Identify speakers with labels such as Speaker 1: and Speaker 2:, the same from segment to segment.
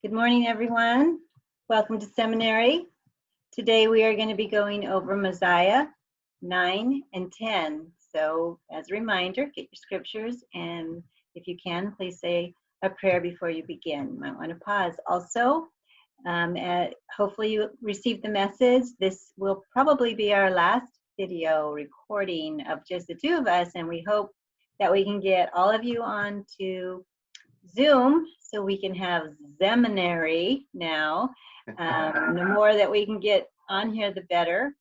Speaker 1: Good morning, everyone. Welcome to Seminary. Today we are going to be going over Mosiah 9 and 10. So as a reminder, get your scriptures, and if you can, please say a prayer before you begin. You might want to pause. Also, hopefully you received the message. This will probably be our last video recording of just the two of us, and we hope that we can get all of you onto Zoom so we can have Zeminary now. The more that we can get on here, the better.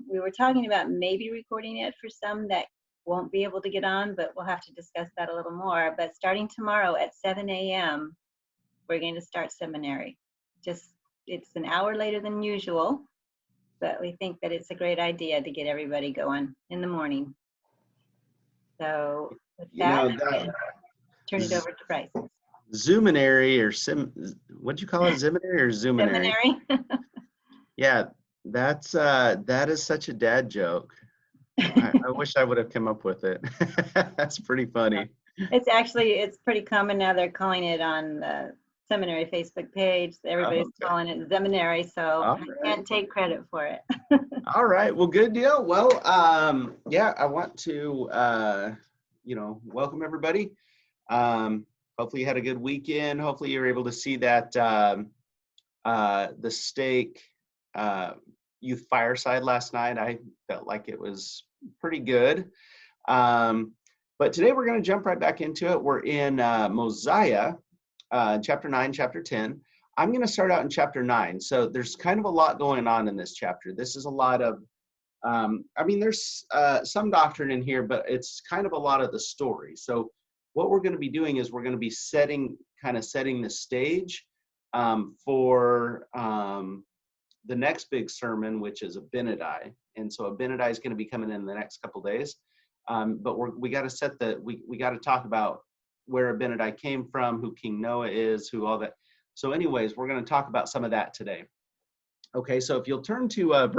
Speaker 1: We were talking about maybe recording it for some that won't be able to get on, but we'll have to discuss that a little more. But starting tomorrow at 7 a.m., we're going to start Seminary. It's an hour later than usual, but we think that it's a great idea to get everybody going in the morning. So with that, turn it over to Bryce.
Speaker 2: Zeminary or what'd you call it? Zeminary or Zeminary?
Speaker 1: Seminary.
Speaker 2: Yeah, that is such a dad joke. I wish I would have come up with it. That's pretty funny.
Speaker 1: It's pretty common now. They're calling it on the Seminary Facebook page. Everybody's calling it Zeminary, so I can't take credit for it.
Speaker 2: All right, well, good deal. Well, yeah, I want to welcome everybody. Hopefully you had a good weekend. Hopefully you were able to see that the Stake Youth Fireside last night. I felt like it was pretty good. But today we're going to jump right back into it. We're in Mosiah, chapter 9, chapter 10. I'm going to start out in chapter 9. So there's kind of a lot going on in this chapter. This is a lot of, there's some doctrine in here, but it's kind of a lot of the story. So what we're going to be doing is we're going to be setting the stage for the next big sermon, which is Abinadi. And so Abinadi is going to be coming in the next couple days. But we got to we got to talk about where Abinadi came from, who King Noah is, who all that. So anyways, we're going to talk about some of that today. Okay, so if you'll turn to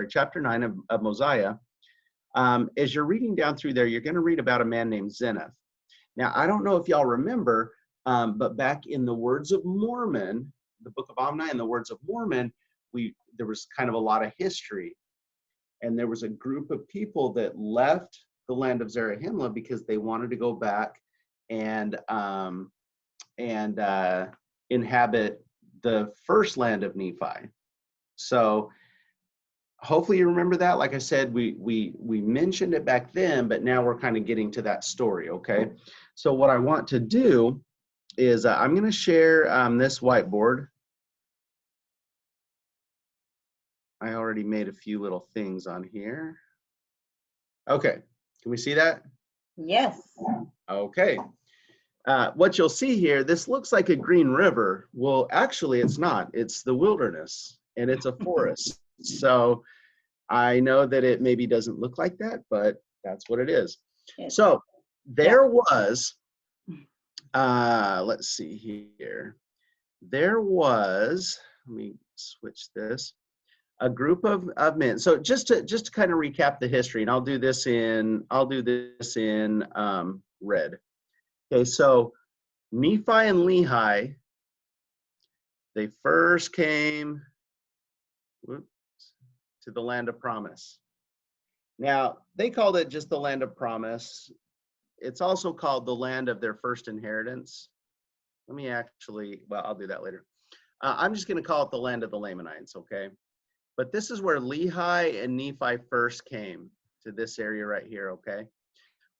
Speaker 2: chapter 9 of Mosiah. As you're reading down through there, you're going to read about a man named Zeniff. Now, I don't know if y'all remember, but back in the Words of Mormon, the Book of Omni and the Words of Mormon, there was kind of a lot of history. And there was a group of people that left the land of Zarahemla because they wanted to go back and inhabit the first land of Nephi. So hopefully you remember that. Like I said, we mentioned it back then, but now we're kind of getting to that story, okay? So what I want to do is I'm going to share this whiteboard. I already made a few little things on here. Okay, can we see that?
Speaker 1: Yes.
Speaker 2: Okay. What you'll see here, this looks like a green river. Well, actually it's not. It's the wilderness, and it's a forest. So I know that it maybe doesn't look like that, but that's what it is. So there was, let's see here. There was, let me switch this, a group of men. So just to kind of recap the history, and I'll do this in red. Okay, so Nephi and Lehi, they first came to the land of promise. Now, they called it just the land of promise. It's also called the land of their first inheritance. Let me I'll do that later. I'm just going to call it the land of the Lamanites, okay? But this is where Lehi and Nephi first came to this area right here, okay?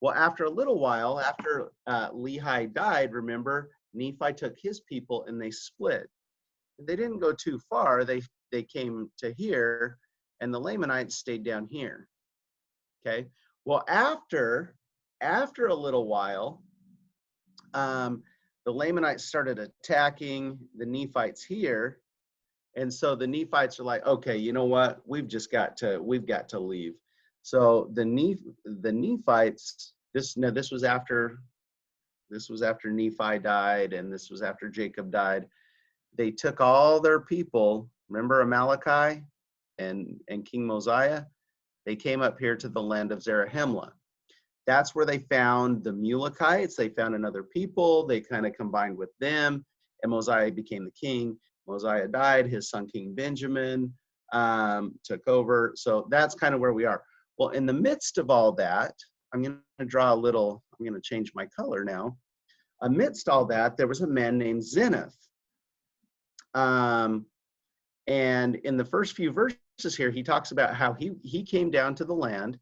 Speaker 2: Well, after a little while, after Lehi died, remember, Nephi took his people and they split. They didn't go too far. They came to here, and the Lamanites stayed down here. Okay. Well, after a little while, the Lamanites started attacking the Nephites here, and so the Nephites are like, okay, you know what? We've got to leave. So the Nephites. This was after Nephi died, and this was after Jacob died. They took all their people. Remember Amalekite and King Mosiah? They came up here to the land of Zarahemla. That's where they found the Mulekites. They found another people. They kind of combined with them, and Mosiah became the king. Mosiah died, his son King Benjamin took over. So that's kind of where we are. Well, in the midst of all that, I'm going to change my color now. Amidst all that, there was a man named Zeniff. And in the first few verses here, he talks about how he came down to the land.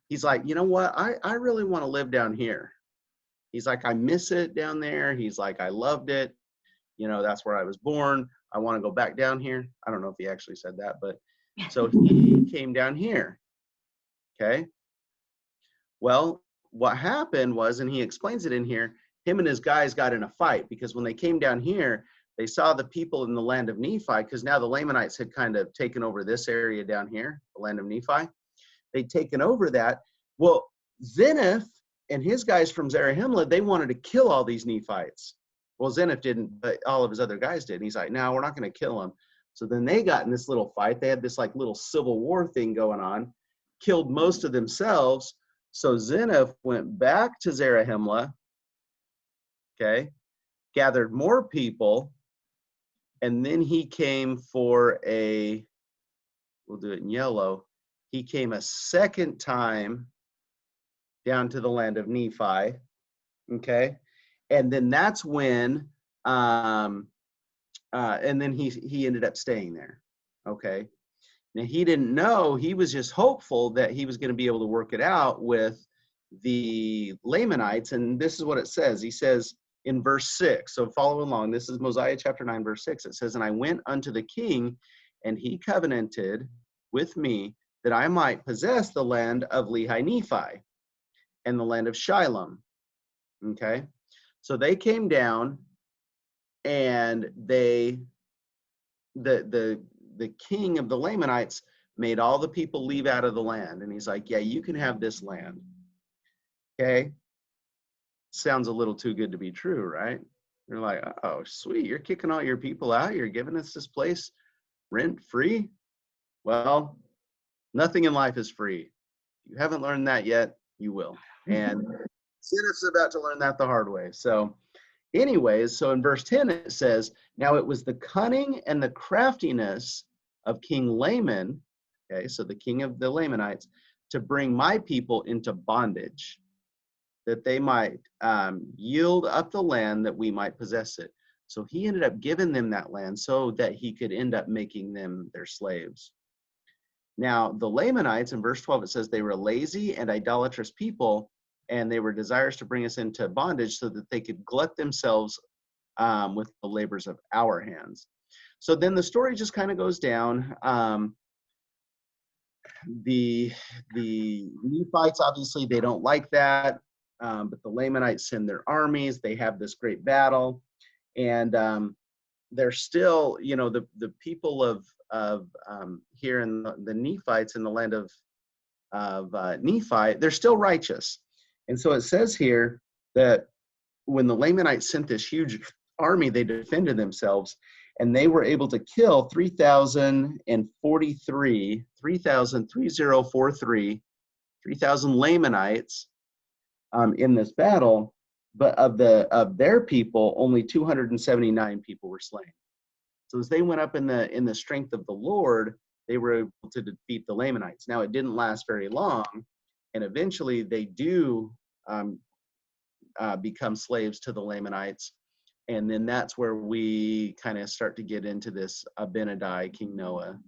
Speaker 2: He's like, you know what? I really want to live down here. He's like, I miss it down there. He's like, I loved it. You know, that's where I was born. I want to go back down here. I don't know if he actually said that, but so he came down here. Okay. Well, what happened was, and he explains it in here, him and his guys got in a fight because when they came down here, they saw the people in the land of Nephi, because now the Lamanites had kind of taken over this area down here, the land of Nephi. They'd taken over that. Well, Zeniff and his guys from Zarahemla, they wanted to kill all these Nephites. Well, Zeniff didn't, but all of his other guys did. And he's like, no, we're not going to kill them. So then they got in this little fight. They had this like little civil war thing going on, killed most of themselves. So Zeniff went back to Zarahemla, okay, gathered more people, and then he came for we'll do it in yellow, he came a second time down to the land of Nephi, okay? And then that's when, and then he ended up staying there, okay? Now, he didn't know, he was just hopeful that he was going to be able to work it out with the Lamanites, and this is what it says. He says in verse 6, so follow along. This is Mosiah chapter 9, verse 6. It says, and I went unto the king, and he covenanted with me that I might possess the land of Lehi Nephi and the land of Shilom. Okay, so they came down, and the king of the Lamanites made all the people leave out of the land, and he's like, yeah, you can have this land. Okay, sounds a little too good to be true, right? You're like, oh, sweet, you're kicking all your people out, you're giving us this place rent free? Well, nothing in life is free. If you haven't learned that yet, you will. And Zeniff's about to learn that the hard way. So anyways, so in verse 10 it says, now it was the cunning and the craftiness of King Laman, okay, so the king of the Lamanites, to bring my people into bondage, that they might yield up the land that we might possess it. So he ended up giving them that land so that he could end up making them their slaves. Now, the Lamanites, in verse 12, it says they were lazy and idolatrous people, and they were desirous to bring us into bondage so that they could glut themselves with the labors of our hands. So then the story just kind of goes down. The Nephites, obviously, they don't like that, but the Lamanites send their armies. They have this great battle, and they're still, you know, the people of here in the Nephites in the land of Nephi, they're still righteous. And so it says here that when the Lamanites sent this huge army, they defended themselves, and they were able to kill 3,043 Lamanites in this battle. But of their people, only 279 people were slain. So as they went up in the strength of the Lord, they were able to defeat the Lamanites. Now, it didn't last very long, and eventually they do become slaves to the Lamanites. And then that's where we kind of start to get into this Abinadi, King Noah,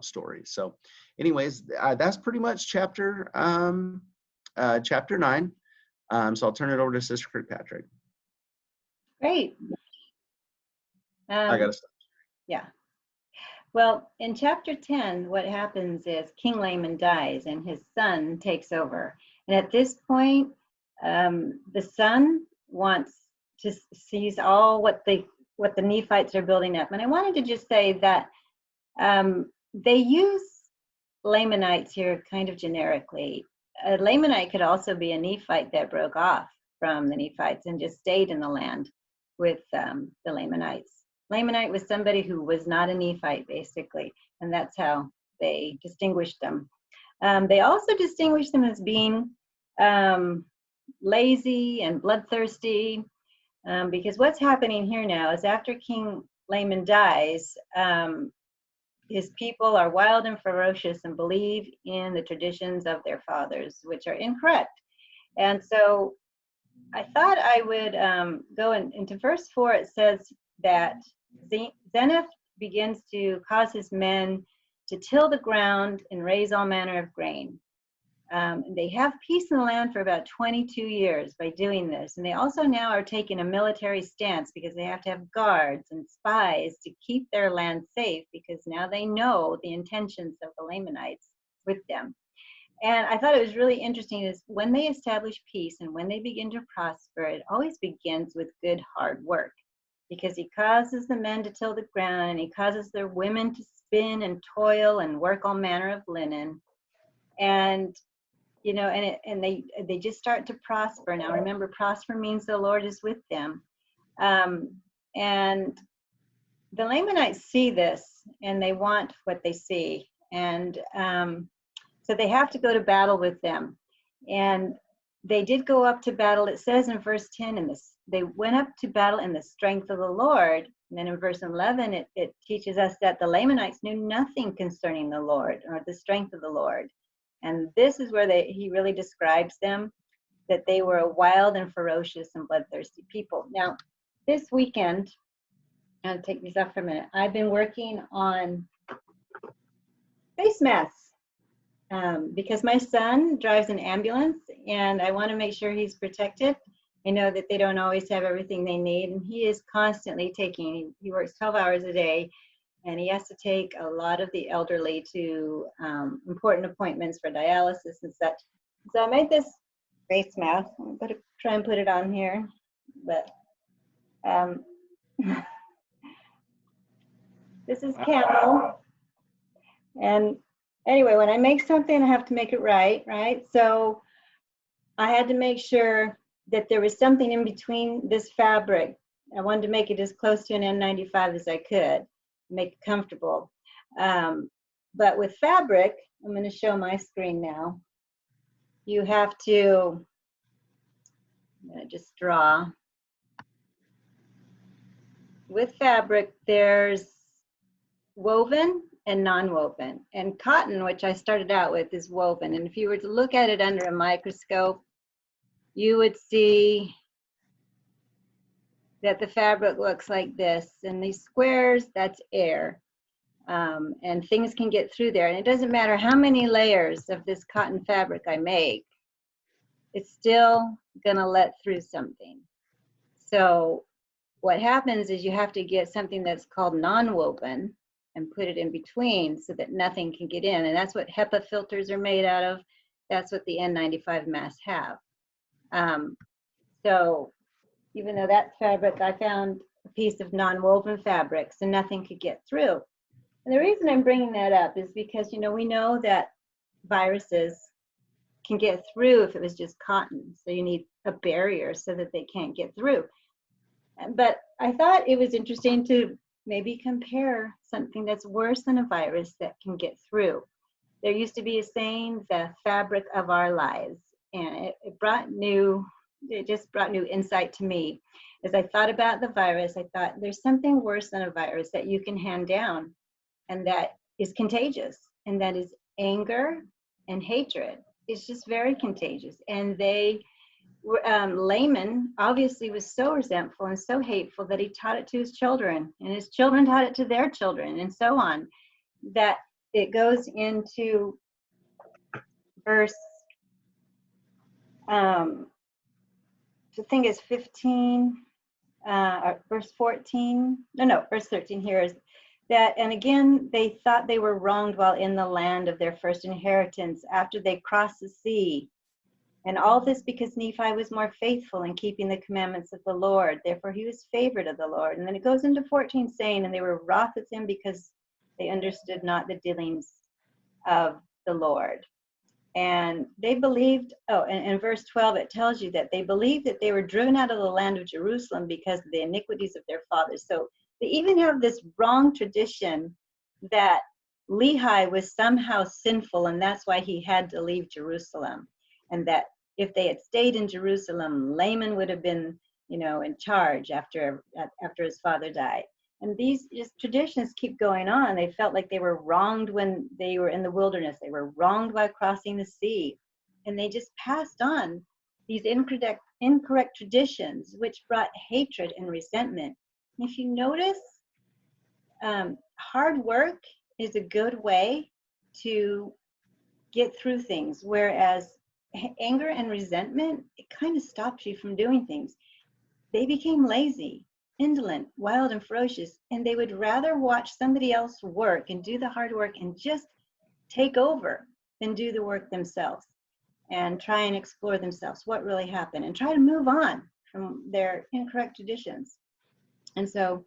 Speaker 2: story. So anyways, that's pretty much chapter 9. So I'll turn it over to Sister Kirkpatrick.
Speaker 1: Great.
Speaker 2: I gotta stop.
Speaker 1: Yeah. Well, in chapter 10, what happens is King Laman dies and his son takes over. And at this point, the son wants to seize all what the Nephites are building up. And I wanted to just say that they use Lamanites here kind of generically. A Lamanite could also be a Nephite that broke off from the Nephites and just stayed in the land with the Lamanites. Lamanite was somebody who was not a Nephite, basically, and that's how they distinguished them. They also distinguished them as being lazy and bloodthirsty. Because what's happening here now is after King Laman dies, his people are wild and ferocious and believe in the traditions of their fathers, which are incorrect. And so I thought I would go into verse 4. It says that Zeniff begins to cause his men to till the ground and raise all manner of grain. They have peace in the land for about 22 years by doing this. And they also now are taking a military stance because they have to have guards and spies to keep their land safe, because now they know the intentions of the Lamanites with them. And I thought it was really interesting is when they establish peace and when they begin to prosper, it always begins with good hard work, because he causes the men to till the ground and he causes their women to spin and toil and work all manner of linen. And you know, and they just start to prosper. Now remember, prosper means the Lord is with them. And the Lamanites see this and they want what they see. And so they have to go to battle with them. And they did go up to battle. It says in verse 10, they went up to battle in the strength of the Lord. And then in verse 11, it teaches us that the Lamanites knew nothing concerning the Lord or the strength of the Lord. And this is where he really describes them, that they were a wild and ferocious and bloodthirsty people. Now, this weekend, I'll take these off for a minute. I've been working on face masks because my son drives an ambulance and I want to make sure he's protected. I know that they don't always have everything they need, and he is constantly taking, he works 12 hours a day, and he has to take a lot of the elderly to important appointments for dialysis and such. So I made this face mask. I'm going to try and put it on here. But this is camel. And anyway, when I make something, I have to make it right? So I had to make sure that there was something in between this fabric. I wanted to make it as close to an N95 as I could, make it comfortable. But with fabric, I'm going to show my screen now. You have to, I'm going to just draw. With fabric, there's woven and non-woven. And cotton, which I started out with, is woven. And if you were to look at it under a microscope, you would see that the fabric looks like this. And these squares, that's air. And things can get through there. And it doesn't matter how many layers of this cotton fabric I make, it's still gonna let through something. So what happens is you have to get something that's called non-woven and put it in between so that nothing can get in. And that's what HEPA filters are made out of. That's what the N95 masks have. So even though that fabric, I found a piece of non-woven fabric, so nothing could get through. And the reason I'm bringing that up is because, you know, we know that viruses can get through if it was just cotton. So you need a barrier so that they can't get through. But I thought it was interesting to maybe compare something that's worse than a virus that can get through. There used to be a saying, the fabric of our lives, and it just brought new insight to me. As I thought about the virus, I thought there's something worse than a virus that you can hand down, and that is contagious, and that is anger and hatred. It's just very contagious. And Laman obviously was so resentful and so hateful that he taught it to his children, and his children taught it to their children, and so on. That it goes into verse, I think it's 15, verse 14. No, verse 13 here is that, and again, they thought they were wronged while in the land of their first inheritance after they crossed the sea. And all this because Nephi was more faithful in keeping the commandments of the Lord. Therefore, he was favored of the Lord. And then it goes into 14 saying, and they were wroth with him because they understood not the dealings of the Lord. And they believed, and in verse 12, it tells you that they believed that they were driven out of the land of Jerusalem because of the iniquities of their fathers. So they even have this wrong tradition that Lehi was somehow sinful, and that's why he had to leave Jerusalem. And that if they had stayed in Jerusalem, Laman would have been, in charge after his father died. And these just traditions keep going on. They felt like they were wronged when they were in the wilderness. They were wronged while crossing the sea. And they just passed on these incorrect traditions, which brought hatred and resentment. And if you notice, hard work is a good way to get through things, whereas anger and resentment, it kind of stops you from doing things. They became lazy, indolent, wild, and ferocious, and they would rather watch somebody else work and do the hard work and just take over than do the work themselves and try and explore themselves what really happened and try to move on from their incorrect traditions. And so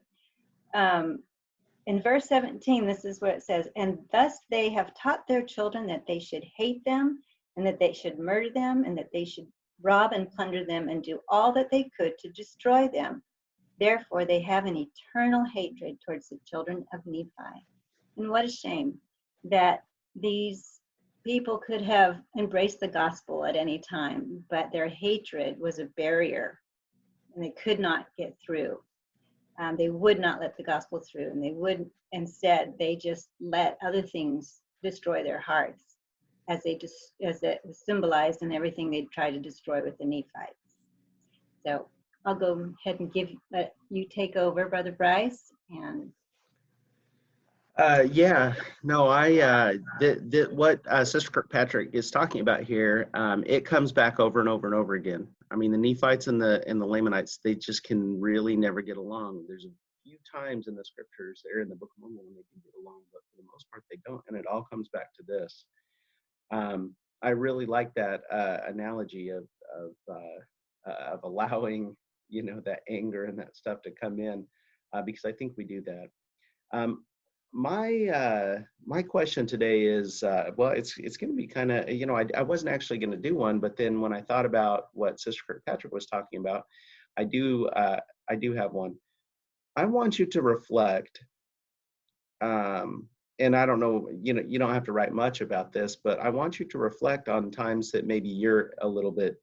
Speaker 1: in verse 17, this is what it says, and thus they have taught their children that they should hate them and that they should murder them and that they should rob and plunder them and do all that they could to destroy them. Therefore, they have an eternal hatred towards the children of Nephi. And what a shame that these people could have embraced the gospel at any time, but their hatred was a barrier and they could not get through. They would not let the gospel through, and instead they just let other things destroy their hearts, as it was symbolized in everything they tried to destroy with the Nephites. So I'll go ahead and let you take over, Brother Bryce. And
Speaker 2: what Sister Kirkpatrick is talking about here, it comes back over and over and over again. I mean, the Nephites and the Lamanites, they just can really never get along. There's a few times in the scriptures, they're in the Book of Mormon, when they can get along, but for the most part, they don't. And it all comes back to this. I really like that analogy of allowing, that anger and that stuff to come in, because I think we do that. My question today is, it's going to be kind of, I wasn't actually going to do one, but then when I thought about what Sister Kirkpatrick was talking about, I do have one. I want you to reflect, and I don't know, you don't have to write much about this, but I want you to reflect on times that maybe you're a little bit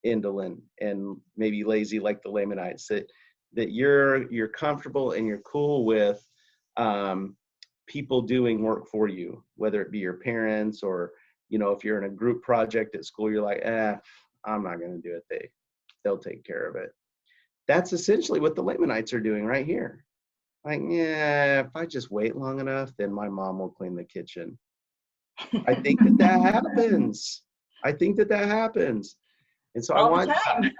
Speaker 2: indolent and maybe lazy like the Lamanites, that you're comfortable and you're cool with people doing work for you, whether it be your parents or, if you're in a group project at school, you're like, I'm not going to do it. They'll take care of it. That's essentially what the Lamanites are doing right here. Like, if I just wait long enough, then my mom will clean the kitchen. I think that happens. And so
Speaker 1: all the time.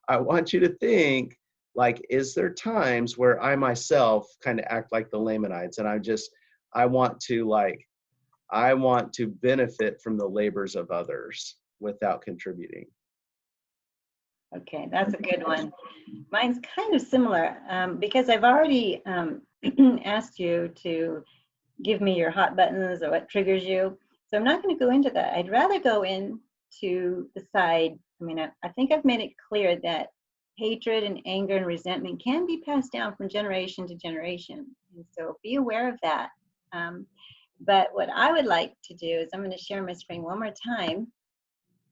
Speaker 2: I want you to think, like, is there times where I myself kind of act like the Lamanites, and I want to benefit from the labors of others without contributing?
Speaker 1: Okay, that's a good one. Mine's kind of similar, because I've already asked you to give me your hot buttons or what triggers you. So I'm not going to go into that. I'd rather go into the side. I mean, I think I've made it clear that hatred and anger and resentment can be passed down from generation to generation. And so be aware of that. But what I would like to do is, I'm going to share my screen one more time.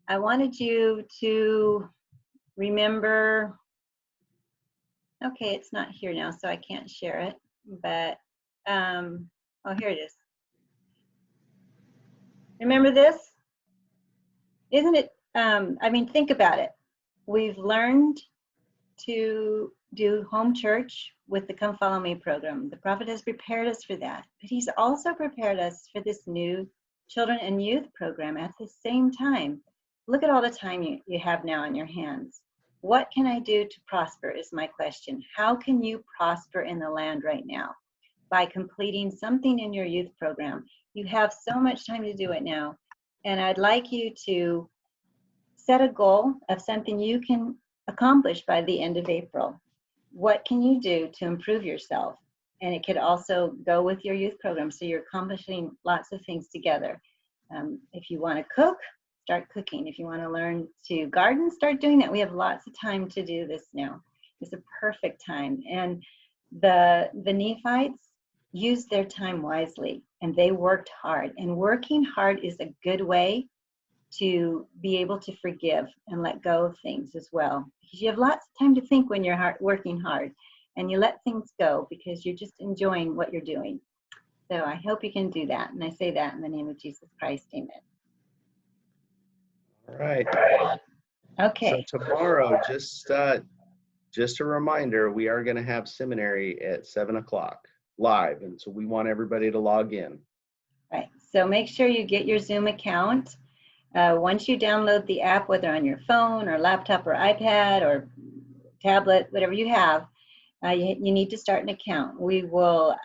Speaker 1: I wanted you to remember, okay, it's not here now, so I can't share it, but, oh, here it is. Remember this? Isn't it, I mean, think about it. We've learned to do home church with the Come Follow Me program. The prophet has prepared us for that, but he's also prepared us for this new children and youth program at the same time. Look at all the time you have now in your hands. What can I do to prosper is my question. How can you prosper in the land right now? By completing something in your youth program. You have so much time to do it now. And I'd like you to set a goal of something you can accomplish by the end of April. What can you do to improve yourself? And it could also go with your youth program, so you're accomplishing lots of things together. If you want to cook, start cooking. If you want to learn to garden, start doing that. We have lots of time to do this now. It's a perfect time. And the Nephites used their time wisely, and they worked hard. And working hard is a good way to be able to forgive and let go of things as well. Because you have lots of time to think when you're working hard, and you let things go because you're just enjoying what you're doing. So I hope you can do that. And I say that in the name of Jesus Christ. Amen.
Speaker 2: All right.
Speaker 1: Okay.
Speaker 2: So tomorrow, just a reminder, we are going to have seminary at 7 o'clock live. And so we want everybody to log in.
Speaker 1: Right. So make sure you get your Zoom account. Once you download the app, whether on your phone or laptop or iPad or tablet, whatever you have, you need to start an account. We will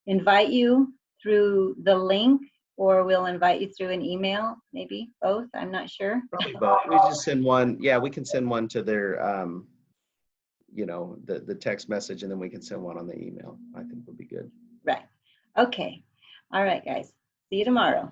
Speaker 1: invite you through the link, or we'll invite you through an email, maybe both. I'm not sure.
Speaker 2: Probably both. We just send one. Yeah, we can send one to their, the text message, and then we can send one on the email. I think would be good.
Speaker 1: Right. Okay. All right, guys. See you tomorrow.